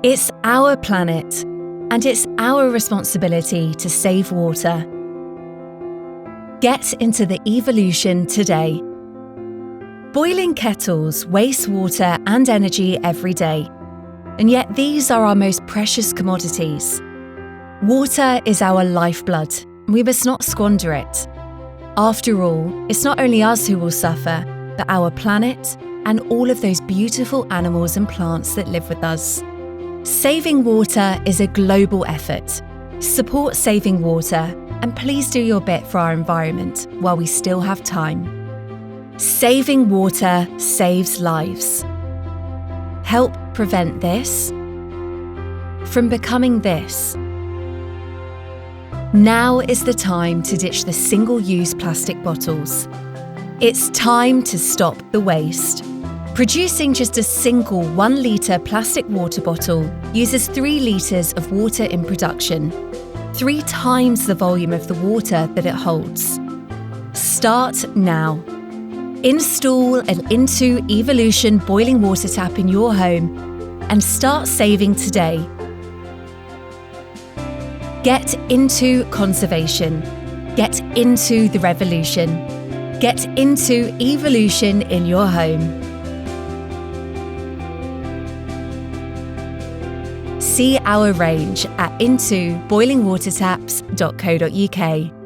It's our planet, and it's our responsibility to save water. Get into the evolution today. Boiling kettles waste water and energy every day, and yet these are our most precious commodities. Water is our lifeblood. We must not squander it. After all, it's not only us who will suffer, but our planet and all of those beautiful animals and plants that live with us. Saving water is a global effort. Support saving water, and please do your bit for our environment while we still have time. Saving water saves lives. Help prevent this from becoming this. Now is the time to ditch the single-use plastic bottles. It's time to stop the waste. Producing just a single 1 litre plastic water bottle uses 3 litres of water in production, 3 times the volume of the water that it holds. Start now. Install an INTU Evolution boiling water tap in your home and start saving today. Get into conservation. Get into the revolution. Get into evolution in your home. See our range at intuboilingwatertaps.co.uk.